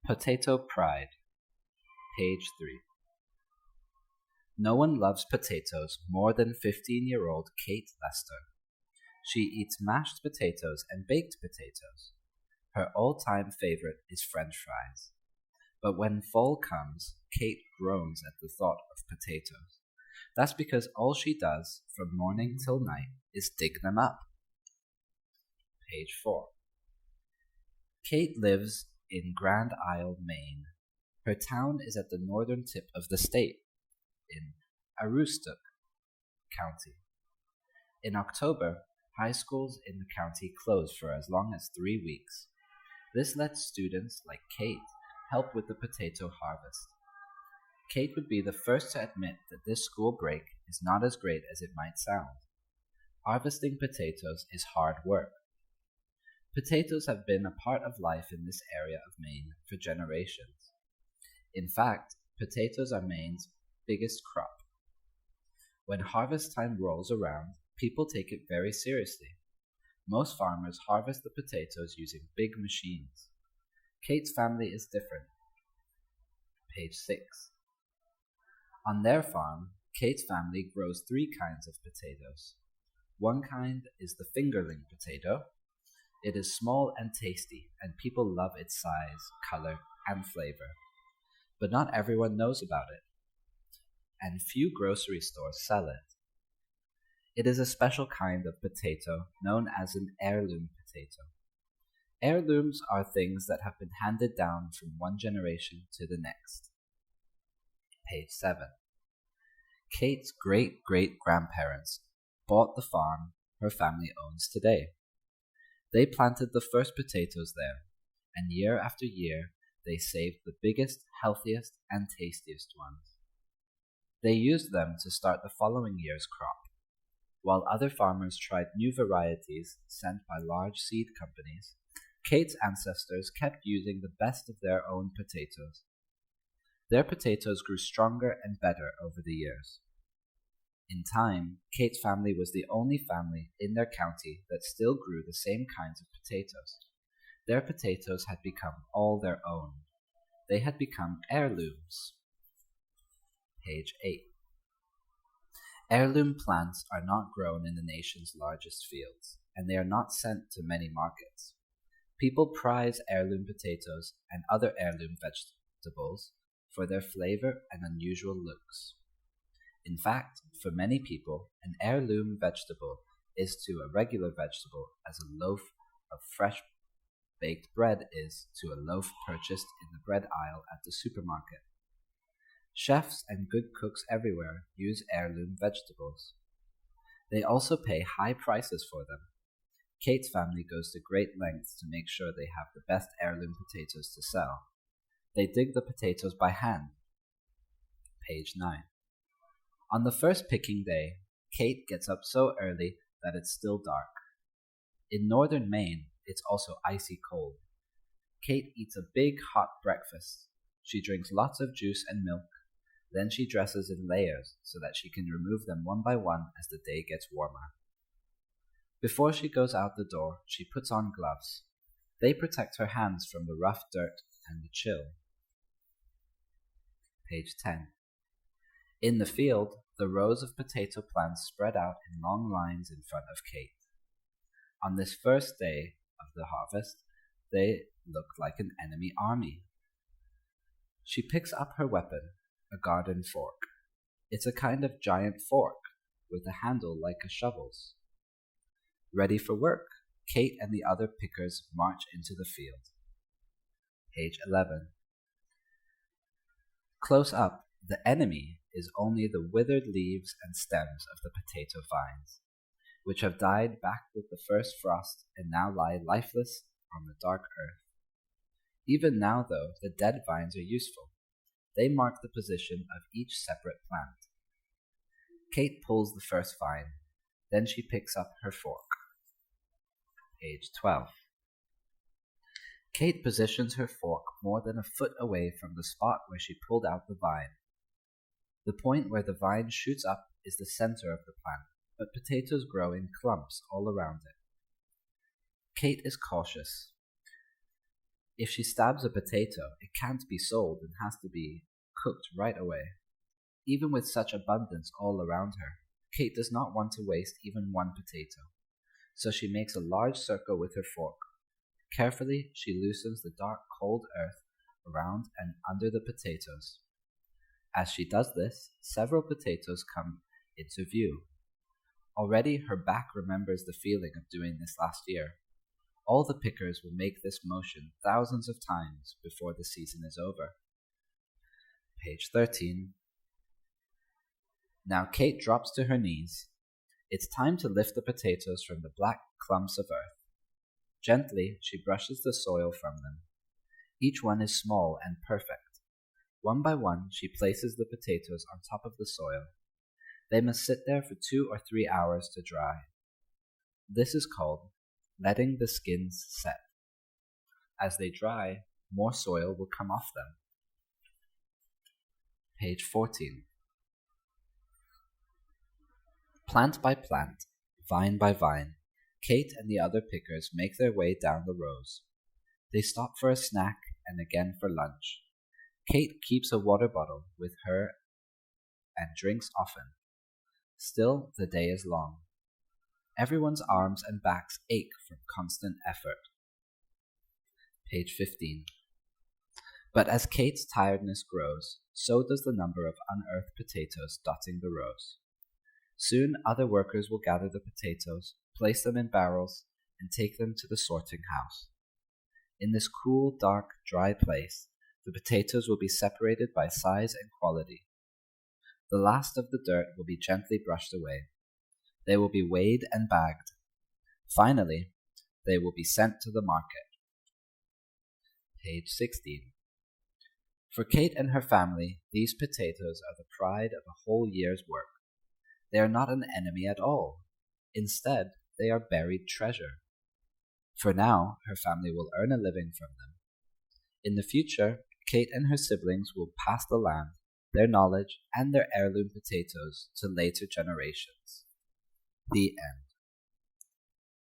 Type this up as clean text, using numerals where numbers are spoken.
Potato Pride, page 3. No one loves potatoes more than 15-year-old Kate Lester. She eats mashed potatoes and baked potatoes. Her all-time favorite is French fries. But when fall comes, Kate groans at the thought of potatoes. That's because all she does from morning till night is dig them up. Page 4. Kate lives in Grand Isle, Maine. Her town is at the northern tip of the state, in Aroostook County. In October, high schools in the county close for as long as 3 weeks. This lets students like Kate help with the potato harvest. Kate would be the first to admit that this school break is not as great as it might sound. Harvesting potatoes is hard work. Potatoes have been a part of life in this area of Maine for generations. In fact, potatoes are Maine's biggest crop. When harvest time rolls around, people take it very seriously. Most farmers harvest the potatoes using big machines. Kate's family is different. Page 6. On their farm, Kate's family grows 3 kinds of potatoes. One kind is the fingerling potato. It is small and tasty, and people love its size, color, and flavor. But not everyone knows about it, and few grocery stores sell it. It is a special kind of potato known as an heirloom potato. Heirlooms are things that have been handed down from one generation to the next. Page 7. Kate's great-great-grandparents bought the farm her family owns today. They planted the first potatoes there, and year after year they saved the biggest, healthiest, and tastiest ones. They used them to start the following year's crop. While other farmers tried new varieties sent by large seed companies, Kate's ancestors kept using the best of their own potatoes. Their potatoes grew stronger and better over the years. In time, Kate's family was the only family in their county that still grew the same kinds of potatoes. Their potatoes had become all their own. They had become heirlooms. Page 8. Heirloom plants are not grown in the nation's largest fields, and they are not sent to many markets. People prize heirloom potatoes and other heirloom vegetables for their flavor and unusual looks. In fact, for many people, an heirloom vegetable is to a regular vegetable as a loaf of fresh baked bread is to a loaf purchased in the bread aisle at the supermarket. Chefs and good cooks everywhere use heirloom vegetables. They also pay high prices for them. Kate's family goes to great lengths to make sure they have the best heirloom potatoes to sell. They dig the potatoes by hand. Page 9. On the first picking day, Kate gets up so early that it's still dark. In northern Maine, it's also icy cold. Kate eats a big hot breakfast. She drinks lots of juice and milk. Then she dresses in layers so that she can remove them one by one as the day gets warmer. Before she goes out the door, she puts on gloves. They protect her hands from the rough dirt and the chill. Page 10. In the field, the rows of potato plants spread out in long lines in front of Kate. On this first day of the harvest, they look like an enemy army. She picks up her weapon, a garden fork. It's a kind of giant fork with a handle like a shovel's. Ready for work, Kate and the other pickers march into the field. Page 11. Close up, the enemy is only the withered leaves and stems of the potato vines, which have died back with the first frost and now lie lifeless on the dark earth. Even now, though, the dead vines are useful. They mark the position of each separate plant. Kate pulls the first vine, then she picks up her fork. Page 12. Kate positions her fork more than a foot away from the spot where she pulled out the vine. The point where the vine shoots up is the center of the plant, but potatoes grow in clumps all around it. Kate is cautious. If she stabs a potato, it can't be sold and has to be cooked right away. Even with such abundance all around her, Kate does not want to waste even one potato. So she makes a large circle with her fork. Carefully, she loosens the dark, cold earth around and under the potatoes. As she does this, several potatoes come into view. Already her back remembers the feeling of doing this last year. All the pickers will make this motion thousands of times before the season is over. Page 13. Now Kate drops to her knees. It's time to lift the potatoes from the black clumps of earth. Gently, she brushes the soil from them. Each one is small and perfect. One by one, she places the potatoes on top of the soil. They must sit there for 2 or 3 hours to dry. This is called letting the skins set. As they dry, more soil will come off them. Page 14. Plant by plant, vine by vine, Kate and the other pickers make their way down the rows. They stop for a snack and again for lunch. Kate keeps a water bottle with her and drinks often. Still, the day is long. Everyone's arms and backs ache from constant effort. Page 15. But as Kate's tiredness grows, so does the number of unearthed potatoes dotting the rows. Soon other workers will gather the potatoes, place them in barrels, and take them to the sorting house. In this cool, dark, dry place, the potatoes will be separated by size and quality. The last of the dirt will be gently brushed away. They will be weighed and bagged. Finally, they will be sent to the market. Page 16. For Kate and her family, these potatoes are the pride of a whole year's work. They are not an enemy at all. Instead, they are buried treasure. For now, her family will earn a living from them. In the future, Kate and her siblings will pass the land, their knowledge, and their heirloom potatoes to later generations. The end.